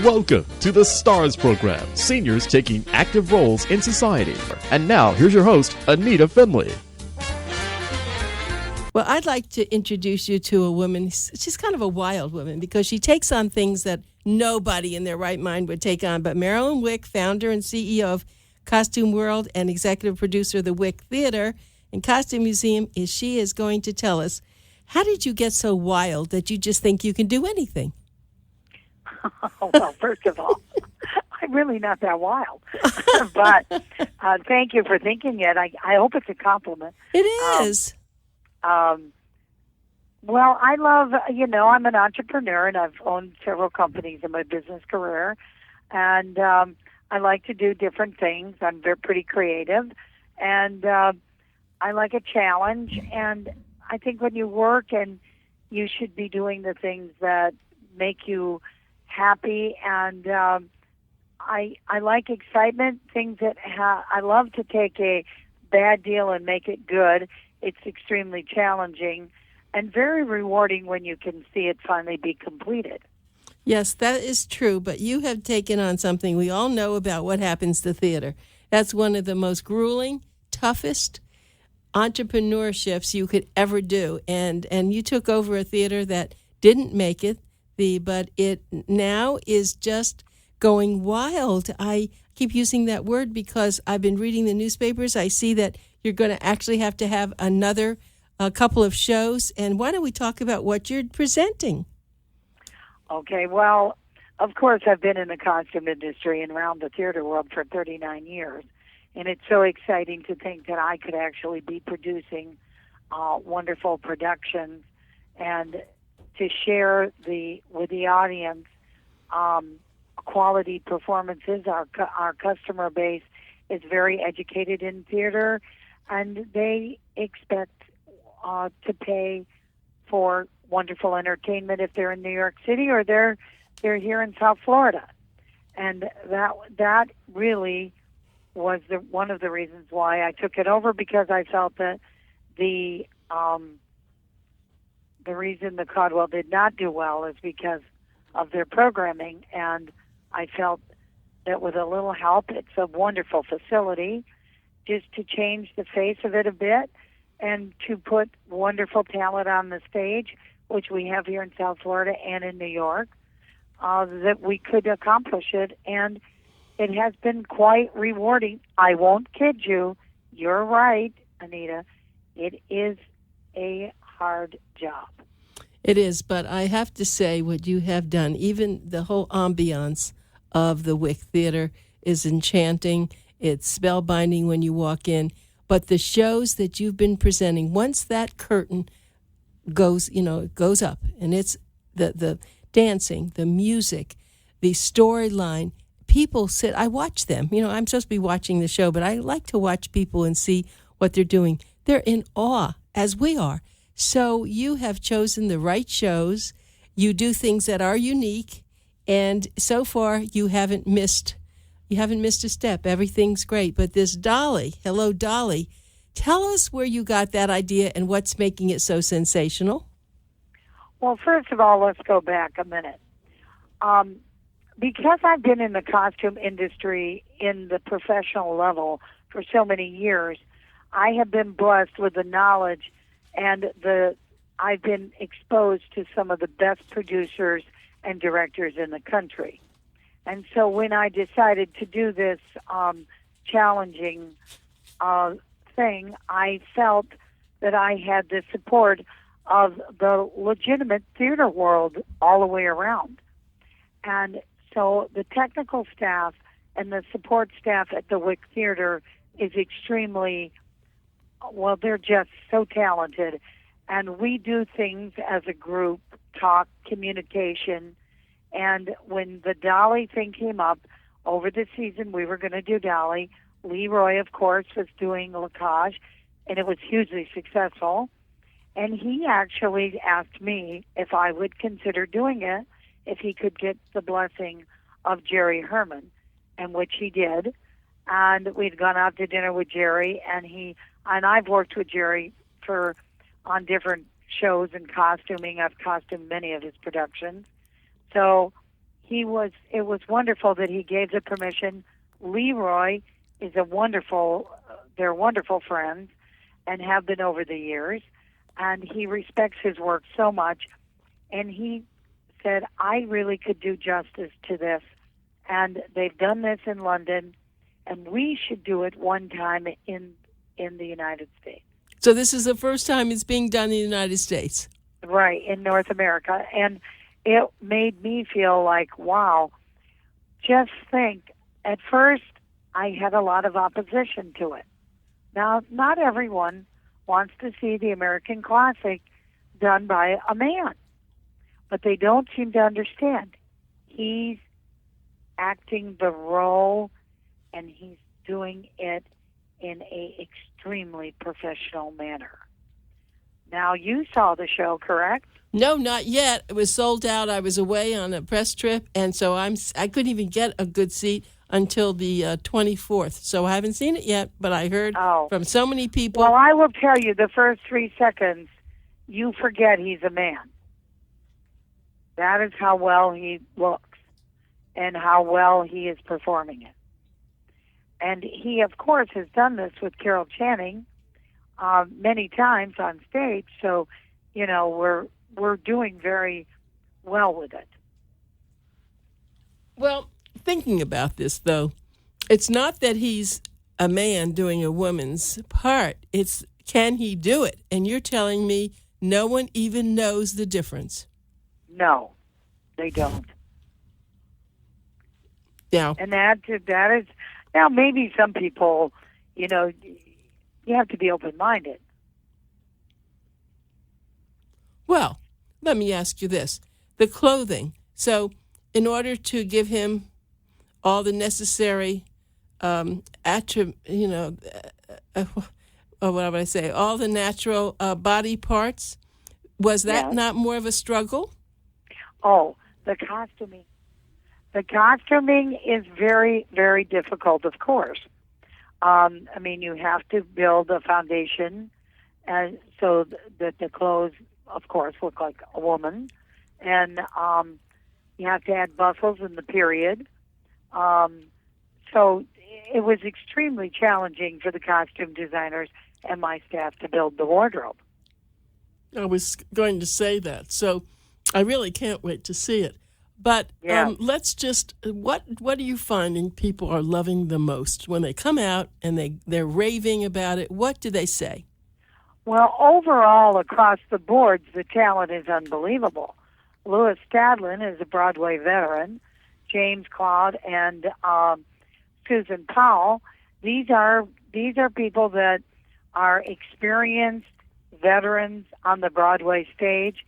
Welcome to the STARS program, seniors taking active roles in society. And now, here's your host, Anita Finley. Well, I'd like to introduce you to a woman. She's kind of a wild woman because she takes on things that nobody in their right mind would take on. But Marilyn Wick, founder and CEO of Costume World and executive producer of the Wick Theatre and Costume Museum, she is going to tell us, how did you get so wild that you just think you can do anything? Well, first of all, I'm really not that wild. But thank you for thinking it. I hope it's a compliment. It is. Well, I love, I'm an entrepreneur, and I've owned several companies in my business career. And I like to do different things. I'm pretty creative. And I like a challenge. And I think when you work, and you should be doing the things that make you happy. And I like excitement, things that I love to take a bad deal and make it good. It's extremely challenging and very rewarding when you can see it finally be completed. Yes, that is true, but you have taken on something we all know about what happens to theater. That's one of the most grueling, toughest entrepreneurships you could ever do. And you took over a theater that didn't make it, but it now is just going wild. I keep using that word because I've been reading the newspapers. I see that you're going to actually have to have another couple of shows. And why don't we talk about what you're presenting? Okay, well, of course, I've been in the costume industry and around the theater world for 39 years. And it's so exciting to think that I could actually be producing wonderful productions and to share with the audience quality performances. Our customer base is very educated in theater, and they expect to pay for wonderful entertainment if they're in New York City or they're here in South Florida. And that really was one of the reasons why I took it over, because I felt that the reason the Caldwell did not do well is because of their programming, and I felt that with a little help, it's a wonderful facility, just to change the face of it a bit and to put wonderful talent on the stage, which we have here in South Florida and in New York, that we could accomplish it. And it has been quite rewarding. I won't kid you. You're right, Anita. It is a hard job. It is, but I have to say what you have done, even the whole ambiance of the Wick Theatre is enchanting. It's spellbinding when you walk in. But the shows that you've been presenting, once that curtain goes up, and it's the dancing, the music, the storyline, people sit, I watch them. I'm supposed to be watching the show, but I like to watch people and see what they're doing. They're in awe, as we are. So you have chosen the right shows. You do things that are unique, and so far you haven't missed a step. Everything's great. But this Dolly, hello Dolly, tell us where you got that idea and what's making it so sensational. Well, first of all, let's go back a minute. Because I've been in the costume industry in the professional level for so many years, I have been blessed with the knowledge, and I've been exposed to some of the best producers and directors in the country. And so when I decided to do this challenging thing, I felt that I had the support of the legitimate theater world all the way around. And so the technical staff and the support staff at the Wick Theatre is extremely, well, they're just so talented. And we do things as a group, talk, communication. And when the Dolly thing came up over the season, we were going to do Dolly. Leroy, of course, was doing Lacage, and it was hugely successful. And he actually asked me if I would consider doing it if he could get the blessing of Jerry Herman, and which he did. And we'd gone out to dinner with Jerry, and I've worked with Jerry on different shows and costuming. I've costumed many of his productions. So it was wonderful that he gave the permission. Leroy is they're wonderful friends and have been over the years, and he respects his work so much, and he said, I really could do justice to this, and they've done this in London, and we should do it one time in the United States. So this is the first time it's being done in the United States. Right, in North America, and it made me feel like, wow, just think, at first I had a lot of opposition to it. Now, not everyone wants to see the American classic done by a man, but they don't seem to understand. He's acting the role, and he's doing it in a extremely professional manner. Now, you saw the show, correct? No, not yet. It was sold out. I was away on a press trip, and so I couldn't even get a good seat until the 24th. So I haven't seen it yet, but I heard from so many people. Well, I will tell you, the first 3 seconds, you forget he's a man. That is how well he looks and how well he is performing it. And he, of course, has done this with Carol Channing many times on stage. So, you know, we're doing very well with it. Well, thinking about this, though, it's not that he's a man doing a woman's part. It's, can he do it? And you're telling me no one even knows the difference. No, they don't. Yeah. And that is, now maybe some people, you know, you have to be open-minded. Well, let me ask you this. The clothing. So in order to give him all the necessary, what would I say, all the natural body parts, was that not more of a struggle? Oh, the costuming. The costuming is very, very difficult, of course. I mean, you have to build a foundation, and so that the clothes, of course, look like a woman, and you have to add bustles in the period. So it was extremely challenging for the costume designers and my staff to build the wardrobe. I was going to say that, so I really can't wait to see it. But let's just, what are you finding people are loving the most when they come out and they're raving about it? What do they say? Well, overall, across the board, the talent is unbelievable. Louis Stadlin is a Broadway veteran. James Claude and Susan Powell. These are people that are experienced veterans on the Broadway stage.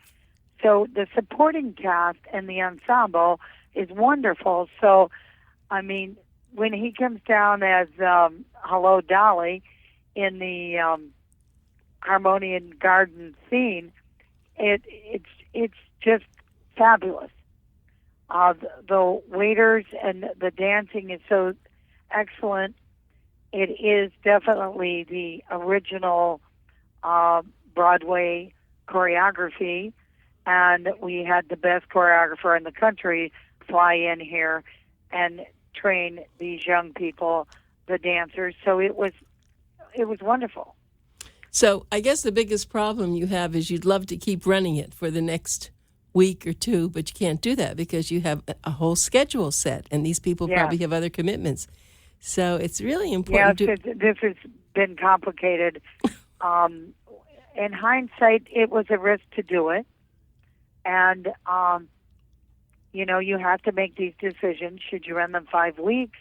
So the supporting cast and the ensemble is wonderful. So, I mean, when he comes down as Hello, Dolly in the Harmonian Garden scene, it's just fabulous. The waiters and the dancing is so excellent. It is definitely the original Broadway choreography. And we had the best choreographer in the country fly in here and train these young people, the dancers. So it was wonderful. So I guess the biggest problem you have is you'd love to keep running it for the next week or two, but you can't do that because you have a whole schedule set, and these people probably have other commitments. So it's really important. This has been complicated. In hindsight, it was a risk to do it. And, you have to make these decisions. Should you run them 5 weeks?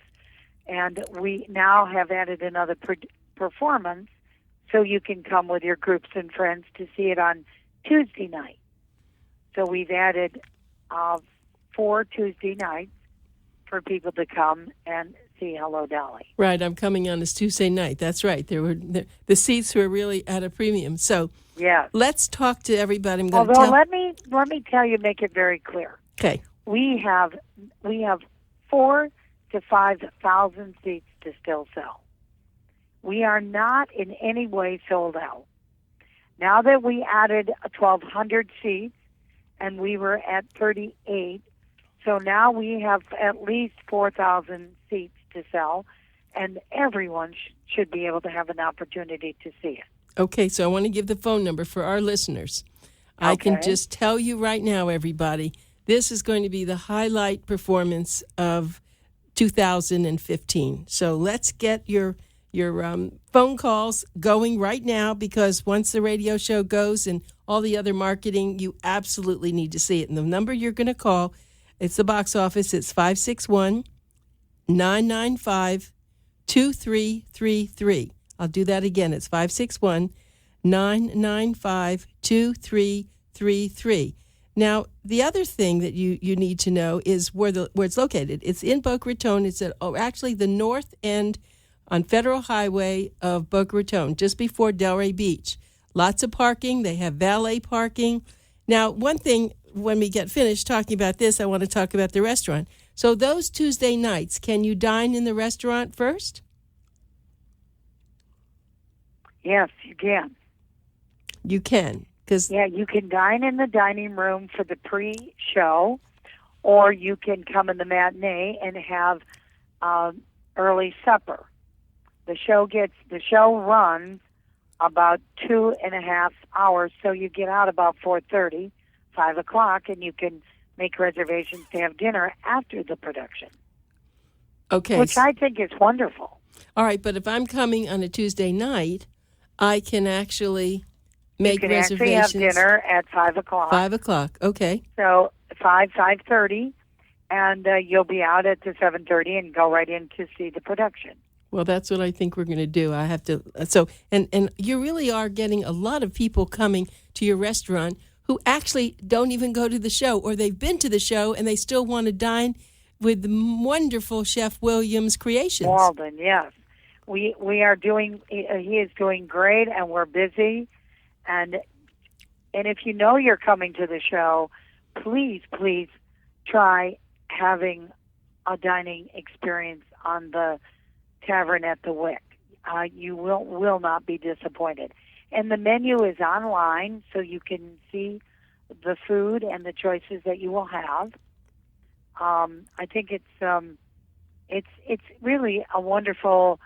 And we now have added another performance so you can come with your groups and friends to see it on Tuesday night. So we've added 4 Tuesday nights for people to come and see Hello, Dolly. Right, I'm coming on this Tuesday night. That's right. The seats were really at a premium. So let's talk to everybody. Although let me tell you, make it very clear. Okay. We have 4,000 to 5,000 seats to still sell. We are not in any way sold out. Now that we added 1,200 seats, and we were at 38, So now we have at least 4,000 seats to sell, and everyone should be able to have an opportunity to see it. Okay, so I want to give the phone number for our listeners. I can just tell you right now, everybody, this is going to be the highlight performance of 2015. So let's get your phone calls going right now, because once the radio show goes and all the other marketing, you absolutely need to see it. And the number you're going to call, it's the box office. It's 561-995-2333. I'll do that again. It's 561-995-2333. Now, the other thing that you need to know is where it's located. It's in Boca Raton. It's at actually the north end on Federal Highway of Boca Raton, just before Delray Beach. Lots of parking. They have valet parking. Now, one thing, when we get finished talking about this, I want to talk about the restaurant. So those Tuesday nights, can you dine in the restaurant first? Yes, you can. You can. Yeah, you can dine in the dining room for the pre-show, or you can come in the matinee and have early supper. The show runs about 2.5 hours, so you get out about 4:30, 5 o'clock, and you can make reservations to have dinner after the production. Okay. Which I think is wonderful. All right, but if I'm coming on a Tuesday night, I can actually make reservations. You can actually have dinner at 5 o'clock. 5 o'clock, okay. So 5:30, and you'll be out at the 7:30 and go right in to see the production. Well, that's what I think we're going to do. I have to. So, and you really are getting a lot of people coming to your restaurant who actually don't even go to the show, or they've been to the show and they still want to dine with the wonderful Chef Williams' creations. Walden, yes. We are doing, he is doing great, and we're busy. And if you know you're coming to the show, please try having a dining experience on the Tavern at the Wick. You will not be disappointed. And the menu is online, so you can see the food and the choices that you will have. I think it's really a wonderful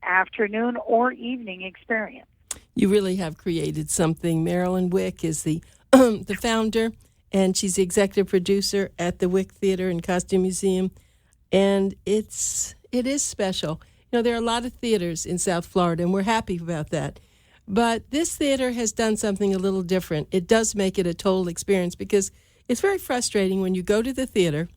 afternoon or evening experience. You really have created something. Marilyn Wick is the the founder, and she's the executive producer at the Wick Theatre and Costume Museum, and it is special. You know, there are a lot of theaters in South Florida, and we're happy about that. But this theater has done something a little different. It does make it a total experience, because it's very frustrating when you go to the theater,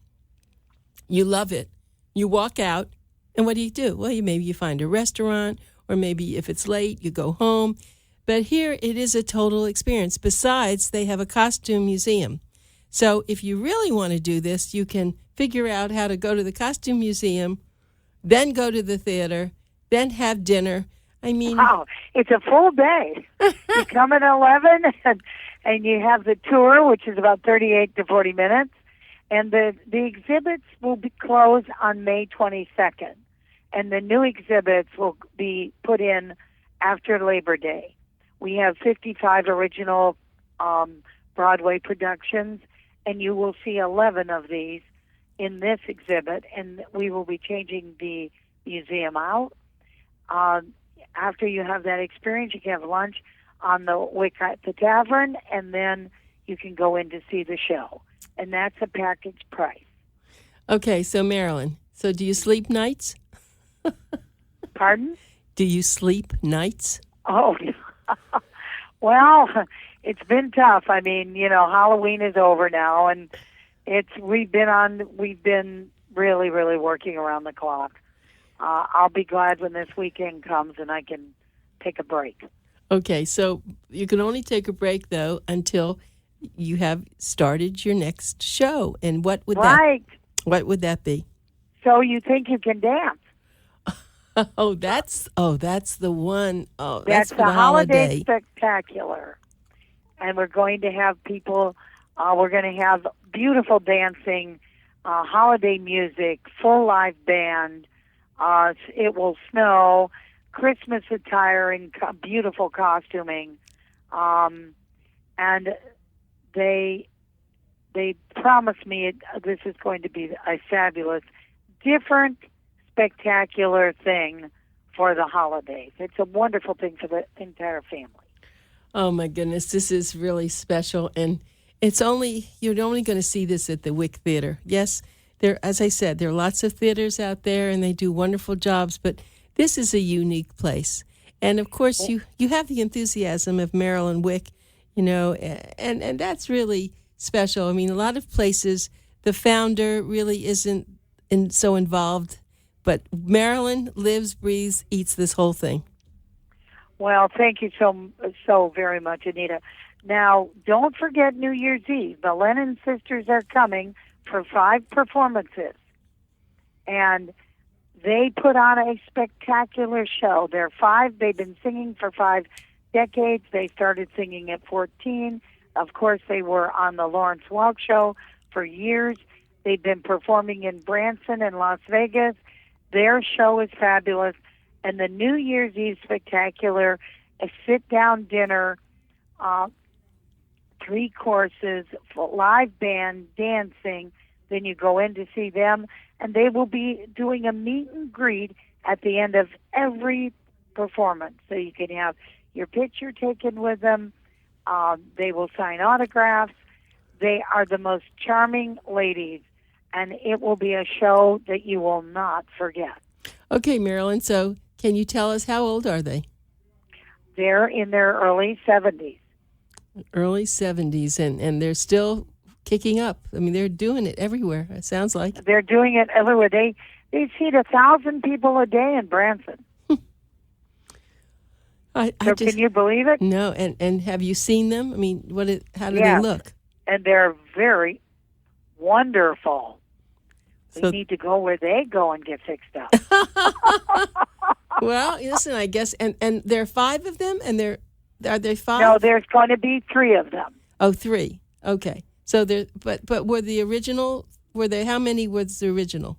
you love it, you walk out, and what do? Well, maybe you find a restaurant, or maybe if it's late, you go home. But here it is a total experience. Besides, they have a costume museum. So if you really want to do this, you can figure out how to go to the costume museum, then go to the theater, then have dinner. I mean, wow, it's a full day. You come at 11, and you have the tour, which is about 38 to 40 minutes. And the exhibits will be closed on May 22nd. And the new exhibits will be put in after Labor Day. We have 55 original Broadway productions, and you will see 11 of these in this exhibit, and we will be changing the museum out. After you have that experience, you can have lunch on the Wick at the Tavern, and then you can go in to see the show. And that's a package price. Okay, so Marilyn, so do you sleep nights? Pardon? Do you sleep nights? Oh, well, it's been tough. I mean, Halloween is over now, and we've been really, really working around the clock. I'll be glad when this weekend comes and I can take a break. Okay, so you can only take a break, though, until you have started your next show. And what would that be? So You Think You Can Dance. that's the one. Oh, that's the holiday spectacular. And we're going to have people, we're going to have beautiful dancing, holiday music, full live band. It will snow, Christmas attire, and beautiful costuming. And they promised me this is going to be a fabulous, different, spectacular thing for the holidays. It's a wonderful thing for the entire family. Oh my goodness, this is really special, and you're only going to see this at the Wick Theatre. Yes, as I said, there are lots of theaters out there, and they do wonderful jobs, but this is a unique place. And of course, you have the enthusiasm of Marilyn Wick, and that's really special. I mean, a lot of places, the founder really isn't so involved, but Marilyn lives, breathes, eats this whole thing. Well, thank you so very much, Anita. Now, don't forget New Year's Eve. The Lennon sisters are coming for 5 performances, and they put on a spectacular show. They've been singing for 5 decades. They started singing at 14. Of course, they were on the Lawrence Welk Show for years. They've been performing in Branson and Las Vegas. Their show is fabulous. And the New Year's Eve Spectacular, a sit-down dinner, 3 courses, live band, dancing. Then you go in to see them, and they will be doing a meet and greet at the end of every performance. So you can have your picture taken with them. They will sign autographs. They are the most charming ladies, and it will be a show that you will not forget. Okay, Marilyn, so can you tell us how old are they? They're in their early 70s. Early 70s, and they're still kicking up. I mean, they're doing it everywhere, it sounds like. They're doing it everywhere. They seat 1,000 people a day in Branson. Can you believe it? No, and have you seen them? I mean, how do they look? And they're very wonderful. So, we need to go where they go and get fixed up. Well, listen, I guess, and there are 5 of them, and are there 5? No, there's going to be 3 of them. Oh, 3. Okay. So but were the original? How many was the original?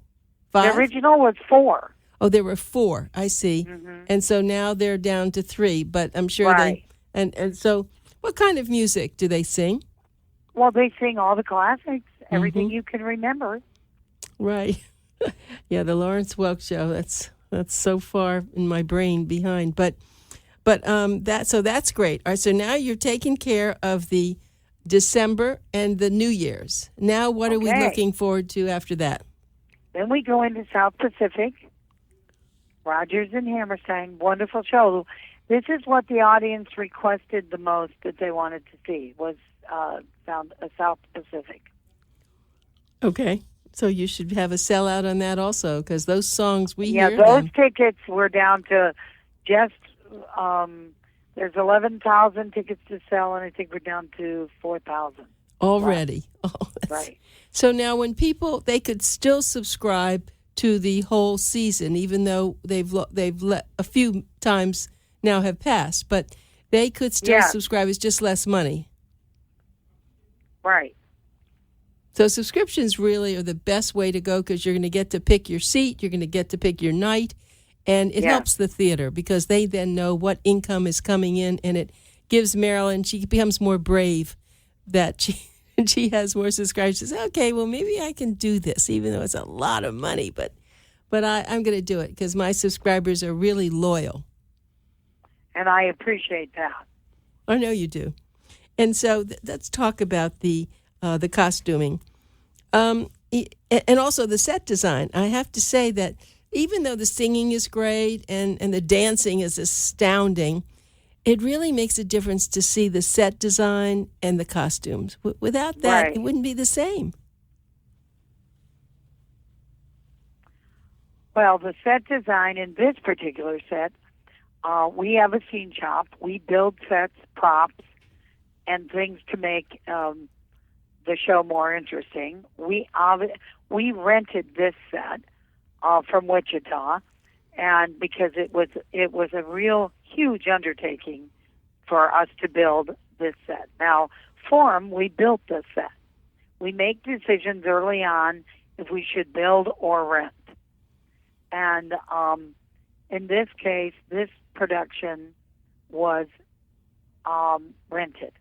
5. The original was 4. Oh, there were 4. I see. Mm-hmm. And so now they're down to 3. But I'm sure right. And so, what kind of music do they sing? Well, they sing all the classics, everything you can remember. Right. Yeah, the Lawrence Welk Show. That's so far in my brain behind. But that's great. All right. So now you're taking care of the December and the New Year's. Now, what are we looking forward to after that? Then we go into South Pacific. Rodgers and Hammerstein, wonderful show. This is what the audience requested the most that they wanted to see was South Pacific. Okay. So you should have a sellout on that also, because those songs we hear. Yeah, those tickets were down to just, there's 11,000 tickets to sell, and I think we're down to 4,000. Already. Wow. Oh, right. So now when they could still subscribe to the whole season, even though they've let a few times now have passed, but they could still subscribe. It's just less money. Right. So subscriptions really are the best way to go because you're going to get to pick your seat, you're going to get to pick your night, and it helps the theater because they then know what income is coming in, and it gives Marilyn, she becomes more brave that she has more subscribers. She says, okay, well, maybe I can do this, even though it's a lot of money, but I'm going to do it because my subscribers are really loyal. And I appreciate that. I know you do. And so let's talk about the costuming. And also the set design. I have to say that even though the singing is great and the dancing is astounding, it really makes a difference to see the set design and the costumes. Without that, It wouldn't be the same. Well, the set design in this particular set, we have a scene shop. We build sets, props, and things to make the show more interesting. We rented this set from Wichita, and because it was a real huge undertaking for us to build this set. Now, form, we built this set. We make decisions early on if we should build or rent. And in this case, this production was rented.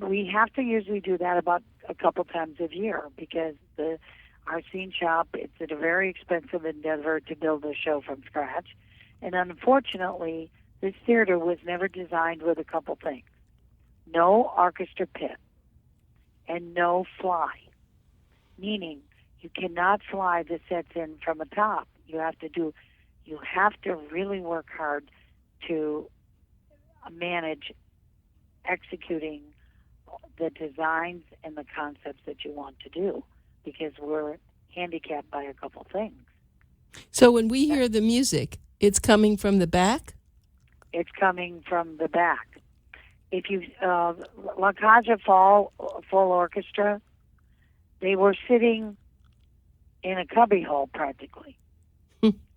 We have to usually do that about a couple times a year because our scene shop, it's a very expensive endeavor to build a show from scratch. And unfortunately, this theater was never designed with a couple things. No orchestra pit and no fly, meaning you cannot fly the sets in from the top. You have to really work hard to manage executing the designs and the concepts that you want to do because we're handicapped by a couple things. So when we hear the music, it's coming from the back? It's coming from the back. If you, La Caja full orchestra, they were sitting in a cubbyhole practically,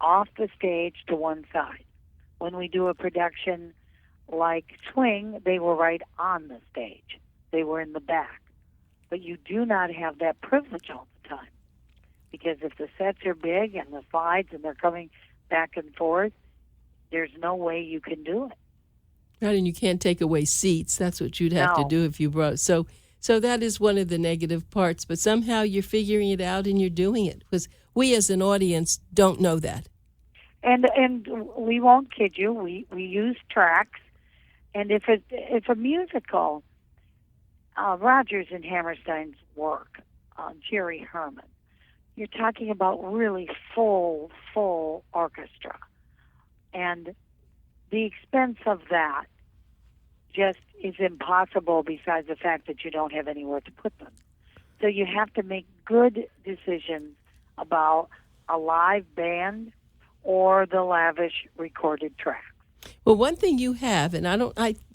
off the stage to one side. When we do a production like Swing, they were right on the stage. They were in the back. But you do not have that privilege all the time. Because if the sets are big and the slides and they're coming back and forth, there's no way you can do it. Right, and you can't take away seats. That's what you'd have to do if you brought. So that is one of the negative parts. But somehow you're figuring it out and you're doing it. Because we as an audience don't know that. And we won't kid you. We use tracks. And if it's a musical, Rodgers and Hammerstein's work, Jerry Herman, you're talking about really full orchestra. And the expense of that just is impossible besides the fact that you don't have anywhere to put them. So you have to make good decisions about a live band or the lavish recorded track. Well, one thing you have, and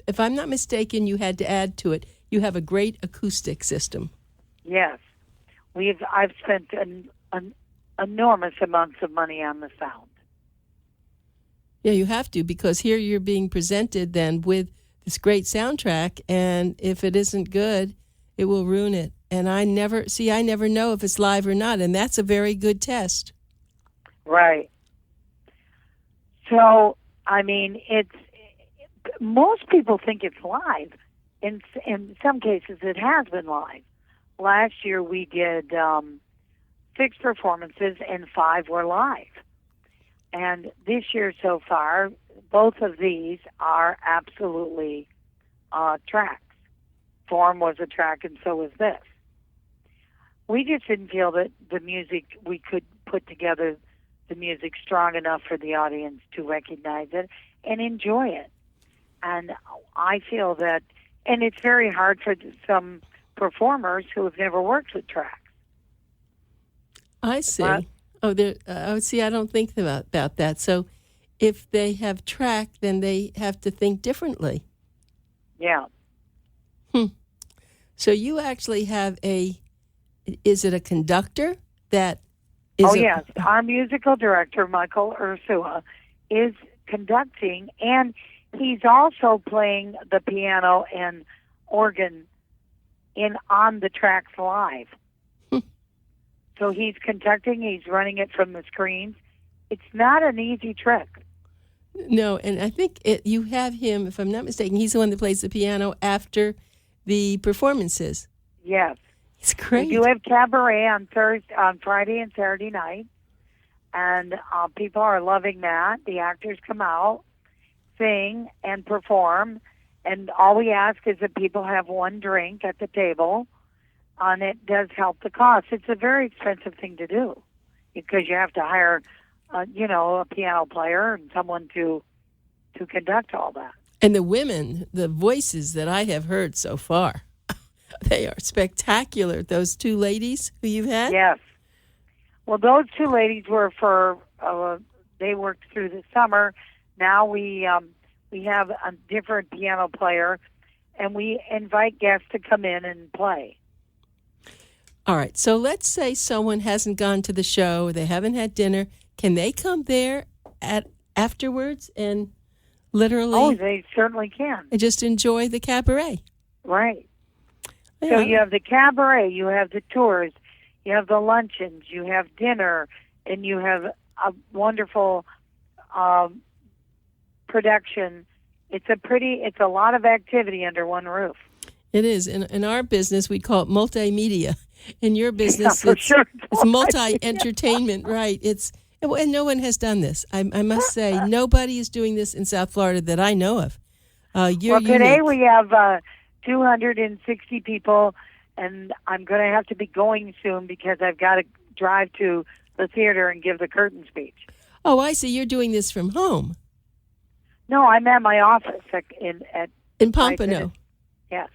if I'm not mistaken, you had to add to it, you have a great acoustic system. Yes. I've spent an enormous amounts of money on the sound. Yeah, you have to, because here you're being presented then with this great soundtrack, and if it isn't good, it will ruin it. And I never know if it's live or not, and that's a very good test. Right. So, I mean, most people think it's live. In some cases, it has been live. Last year, we did 6 performances, and 5 were live. And this year so far, both of these are absolutely tracks. Form was a track, and so was this. We just didn't feel that we could put together the music strong enough for the audience to recognize it and enjoy it. And I feel that, and it's very hard for some performers who have never worked with tracks. I see. I don't think about that. So if they have track, then they have to think differently. Yeah. So you actually have is it a conductor that is... Oh, yes. Our musical director, Michael Ursula, is conducting, and he's also playing the piano and organ on the tracks live. So he's conducting, he's running it from the screens. It's not an easy trick. No, and I think you have him, if I'm not mistaken, he's the one that plays the piano after the performances. Yes. It's great. We do have cabaret on Friday and Saturday night, and people are loving that. The actors come out, sing, and perform, and all we ask is that people have one drink at the table, and it does help the cost. It's a very expensive thing to do because you have to hire, a piano player and someone to conduct all that. And the women, the voices that I have heard so far, they are spectacular. Those 2 ladies who you've had? Yes. Well, those 2 ladies were they worked through the summer. Now we have a different piano player, and we invite guests to come in and play. All right. So let's say someone hasn't gone to the show, or they haven't had dinner. Can they come there afterwards and literally... Oh, they certainly can. And just enjoy the cabaret. Right. Yeah. So you have the cabaret, you have the tours, you have the luncheons, you have dinner, and you have a wonderful production. It's a lot of activity under one roof. It is. In our business, we call it multimedia. In your business, Yeah, for sure. it's multi-entertainment, right? And no one has done this. I must say, nobody is doing this in South Florida that I know of. You're Well, today unique. we have 260 people, and I'm going to have to be going soon because I've got to drive to the theater and give the curtain speech. Oh, I see. You're doing this from home. No, I'm at my office In Pompano. Yes.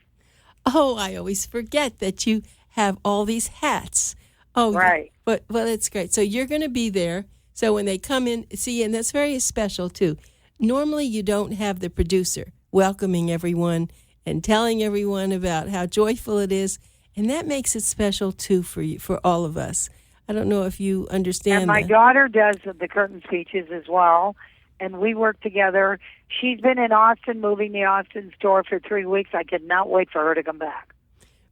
Oh, I always forget that you have all these hats. Oh, Right. But it's great. So you're going to be there. So when they come in, see, and that's very special too. Normally, you don't have the producer welcoming everyone and telling everyone about how joyful it is, and that makes it special too for all of us. I don't know if you understand. And my daughter does the curtain speeches as well, and we work together. She's been in Austin, moving the Austin store for 3 weeks. I could not wait for her to come back.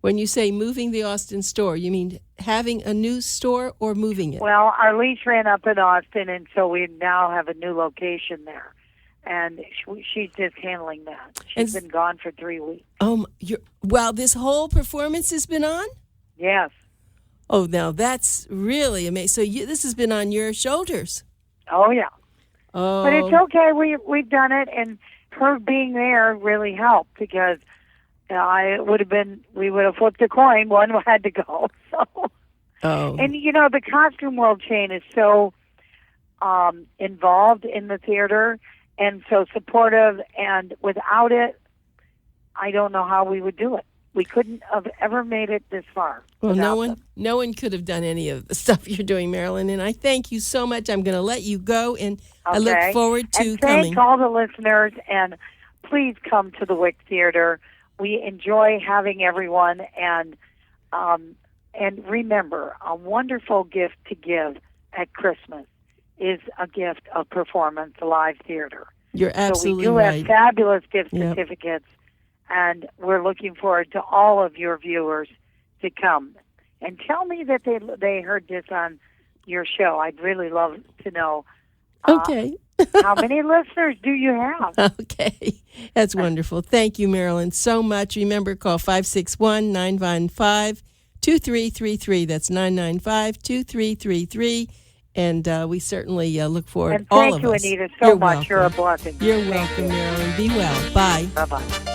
When you say moving the Austin store, you mean having a new store or moving it? Well, our lease ran up in Austin, and so we now have a new location there. And she's just handling that. She's been gone for 3 weeks. Wow, this whole performance has been on? Yes. Oh, now that's really amazing. So this has been on your shoulders. Oh, yeah. Oh. But it's okay. We've done it, and her being there really helped because we would have flipped a coin. One had to go. So. Oh. And, the Costume World chain is so involved in the theater and so supportive, and without it, I don't know how we would do it. We couldn't have ever made it this far. Well, no one could have done any of the stuff you're doing, Marilyn, and I thank you so much. I'm going to let you go, and I look forward to coming. Thank all the listeners, and please come to the Wick Theater. We enjoy having everyone, and remember, a wonderful gift to give at Christmas is a gift of performance, live theater. You're absolutely right. So we do have fabulous gift Yep. certificates, and we're looking forward to all of your viewers to come. And tell me that they heard this on your show. I'd really love to know. Okay. How many listeners do you have? Okay. That's wonderful. Thank you, Marilyn, so much. Remember, call 561-995-2333. That's 995-2333. And we certainly look forward, and all thank of you, us. Anita, so You're much. welcome. You're a blessing. You're welcome, Marilyn. Be well. Bye. Bye-bye.